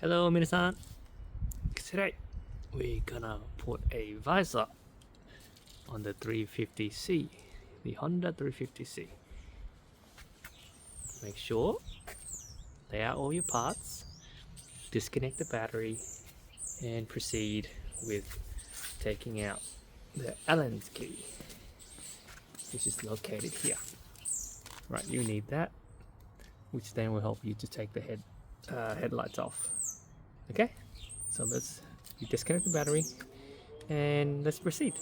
Hello, minasan. Today we're gonna put a visor on the 350c, the Honda 350c. Make sure lay out all your parts, disconnect the battery, and proceed with taking out the Allen key, which is located here. Right, you need that, which then will help you to take the headlights off. Okay, so let's disconnect the battery and let's proceed.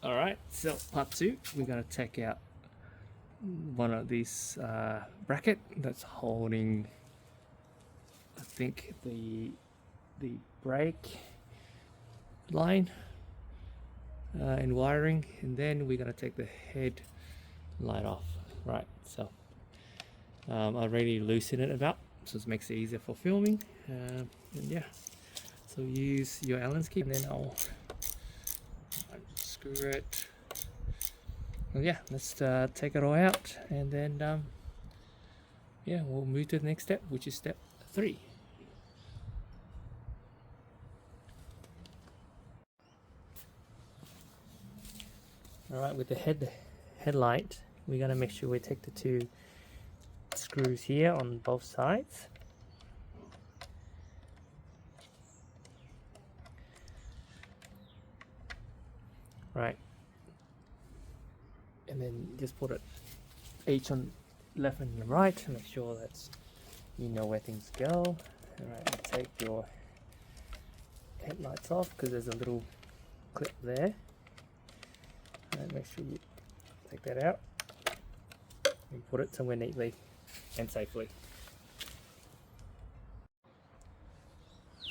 Alright, so part 2, we're going to take out one of these bracket that's holding, I think, the brake line and wiring, and then we're going to take the headlight off. Right, so I already loosened it up, so it makes it easier for filming. And yeah, so use your Allen's key, and then I'll screw it. Well, yeah, let's take it all out, and then yeah, we'll move to the next step, which is step 3. All right, with the headlight, we gotta make sure we take the 2 screws here on both sides. Right, and then just put it each on left and right to make sure that you know where things go. All right, take your headlights off because there's a little clip there. And make sure you take that out and put it somewhere neatly and safely.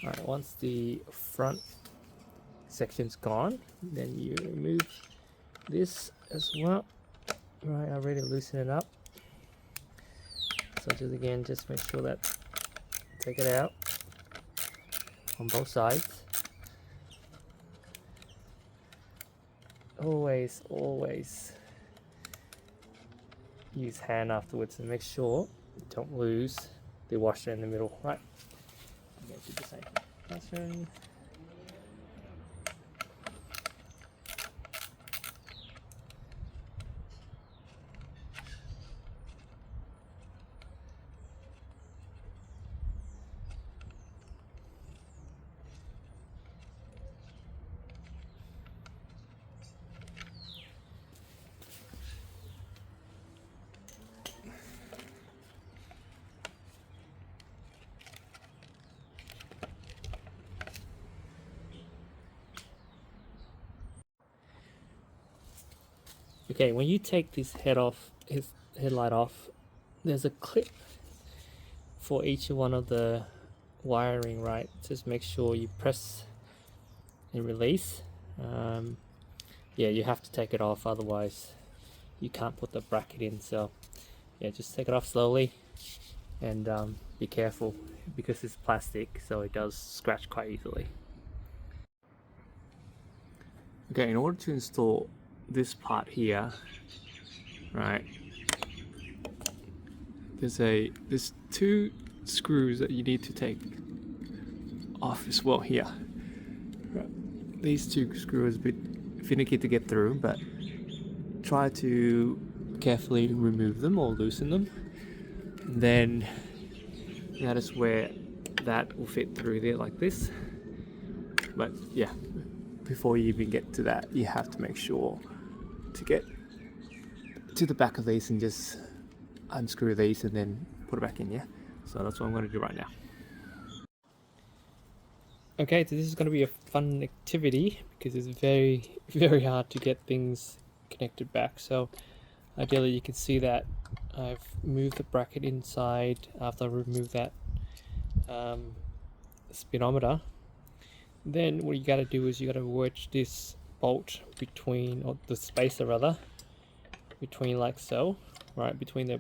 Alright, once the front section's gone, then you remove this as well. Right, I already loosened it up. So just make sure that take it out on both sides. Always use hand afterwards and make sure you don't lose the washer in the middle. Right, I'm going to do the same fashion. Okay, when you take this headlight off, there's a clip for each one of the wiring, right? Just make sure you press and release. Yeah, you have to take it off, otherwise you can't put the bracket in. So yeah, just take it off slowly and be careful because it's plastic, so it does scratch quite easily. Okay, in order to install this part here, right, there's 2 screws that you need to take off as well here. Right. These 2 screws are a bit finicky to get through, but try to carefully remove them or loosen them. And then that is where that will fit through there like this. But yeah, before you even get to that, you have to make sure to get to the back of these and just unscrew these and then put it back in. Yeah, so that's what I'm going to do right now. Okay, so this is going to be a fun activity because it's very hard to get things connected back. So ideally you can see that I've moved the bracket inside after I removed that speedometer. Then what you got to do is you got to wedge this bolt between, or the spacer rather, between like so, right, between the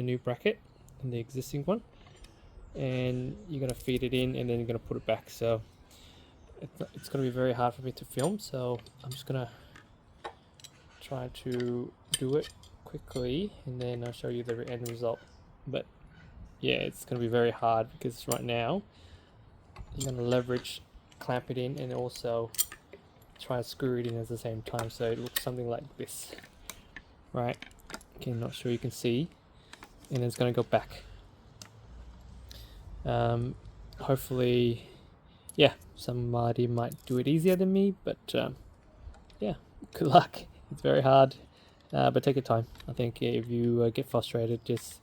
new bracket and the existing one, and you're going to feed it in and then you're going to put it back. So it's going to be very hard for me to film, so I'm just going to try to do it quickly and then I'll show you the end result. But yeah, it's going to be very hard because right now you're going to leverage, clamp it in, and also try to screw it in at the same time, so it looks something like this, right? Okay, not sure you can see, and it's going to go back. Hopefully, yeah, somebody might do it easier than me, but yeah, good luck. It's very hard, but take your time. I think if you get frustrated, just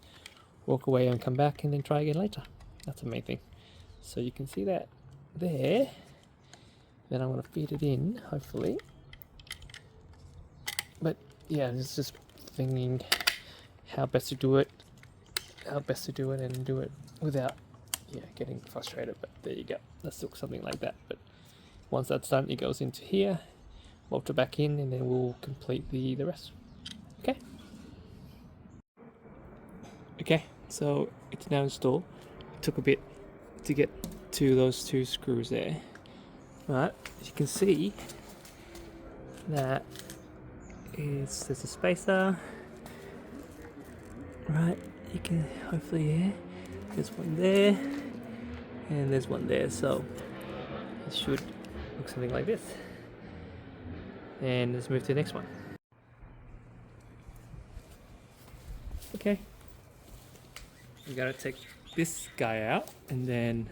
walk away and come back and then try again later. That's the main thing. So you can see that there. Then I'm going to feed it in, hopefully. But yeah, it's just thinking how best to do it, and do it without, yeah, getting frustrated. But there you go. Let's look something like that. But once that's done, it goes into here, motor back in, and then we'll complete the rest. Okay. Okay, so it's now installed. It took a bit to get to those two screws there. Right, as you can see, that there's a spacer. Right, you can hopefully, yeah, there's one there, and there's one there, so it should look something like this. And let's move to the next one. Okay, we gotta take this guy out and then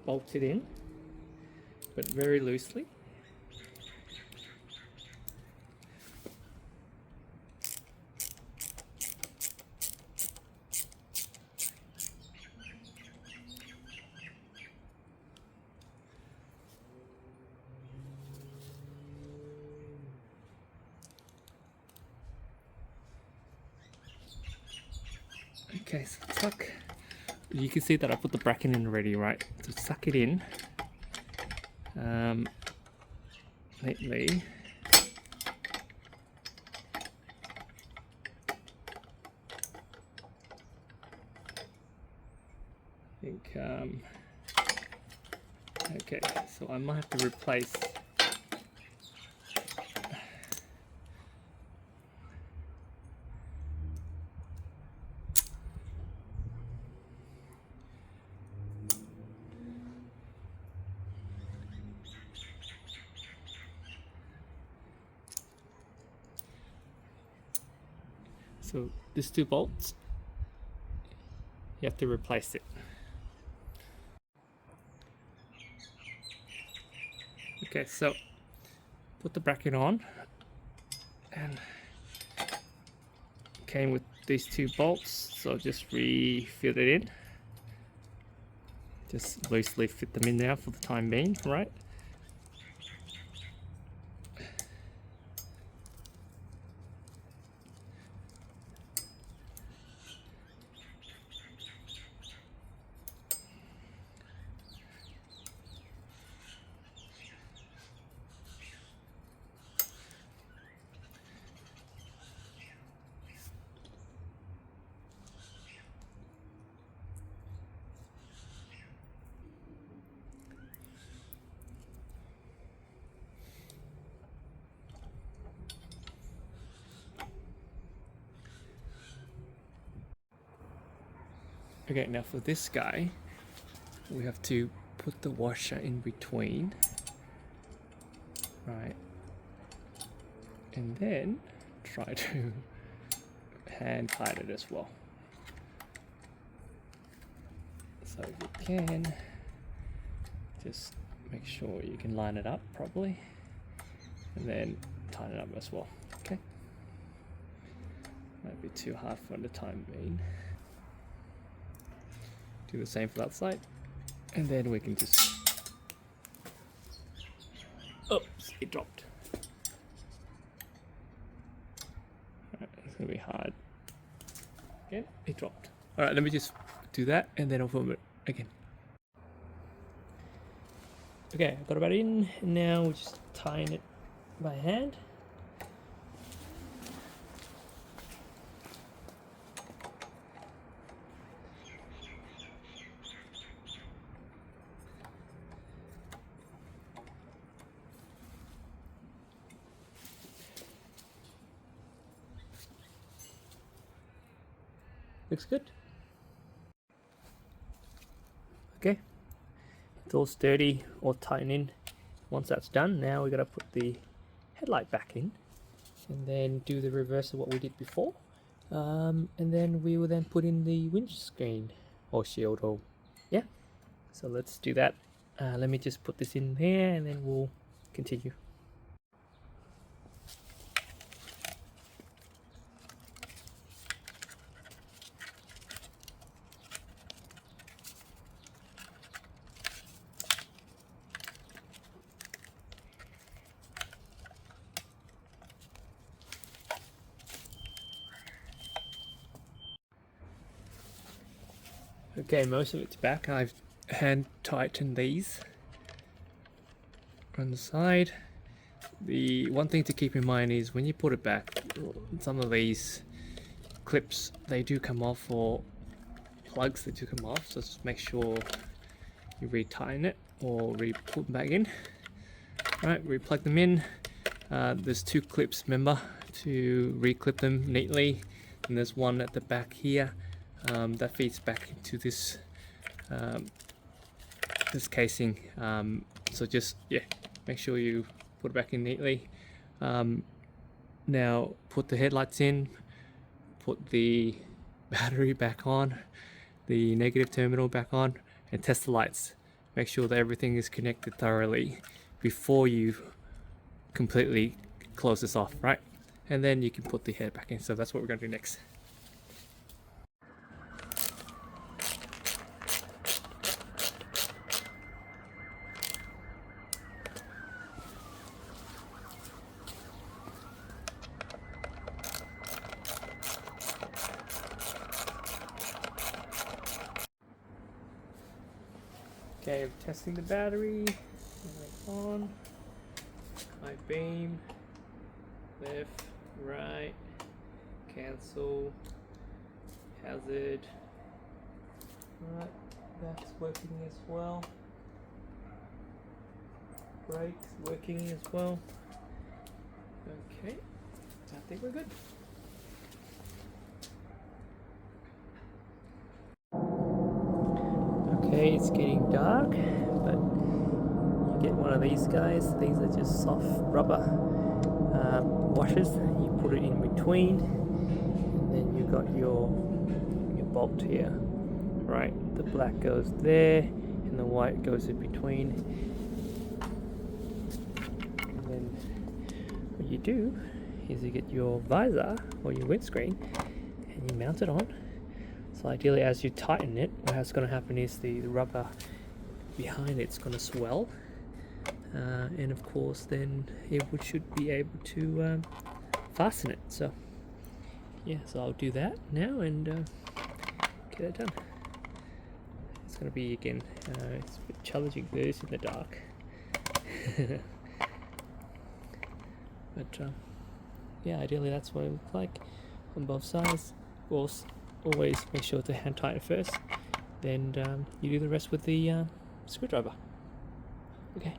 bolt it in, but very loosely. Okay, so tuck. You can see that I put the bracket in already, right? So suck it in neatly. I think, okay, so I might have to replace. So these two bolts, you have to replace it. Okay, so put the bracket on, and came with these two bolts, so just refit it in. Just loosely fit them in now for the time being, right? Okay, now for this guy, we have to put the washer in between, right? And then try to hand tighten it as well. So if you can, just make sure you can line it up properly, and then tighten it up as well, okay? Might be too hard for the time being. Do the same for that side, and then we can just, oops, it dropped. Alright, it's gonna be hard. Again, it dropped. Alright, let me just do that, and then I'll film it again. Okay, I got it in, and now we're just tying it by hand. Looks good. Okay, it's all sturdy, all tightened in. Once that's done, now we're going to put the headlight back in and then do the reverse of what we did before. And then we will then put in the windscreen or shield, or yeah. So let's do that. Let me just put this in there and then we'll continue. Okay, most of it's back. I've hand tightened these on the side. The one thing to keep in mind is when you put it back, some of these clips, they do come off, or plugs that do come off, so just make sure you re-tighten it or re-put them back in. Right, re-plug them in. There's 2 clips, remember, to re-clip them neatly, and there's one at the back here that feeds back into this this casing. So just, yeah, make sure you put it back in neatly. Now put the headlights in, put the battery back on, the negative terminal back on, and test the lights. Make sure that everything is connected thoroughly before you completely close this off, right? And then you can put the head back in. So that's what we're going to do next. Okay, I'm testing the battery. On. High beam. Left, right. Cancel. Hazard. Right, that's working as well. Brakes working as well. Okay, I think we're good. Okay, it's getting dark, but you get one of these guys. These are just soft rubber washers. You put it in between, and then you got your bolt here. Right, the black goes there, and the white goes in between. And then what you do is you get your visor or your windscreen, and you mount it on. So ideally, as you tighten it, what's going to happen is the rubber behind it's going to swell, and of course then it should be able to fasten it. So yeah, so I'll do that now and get it done. It's going to be, again, it's a bit challenging to do this in the dark. But yeah, ideally that's what it looks like on both sides. Of course, always make sure to hand tighten first, then you do the rest with the screwdriver. Okay.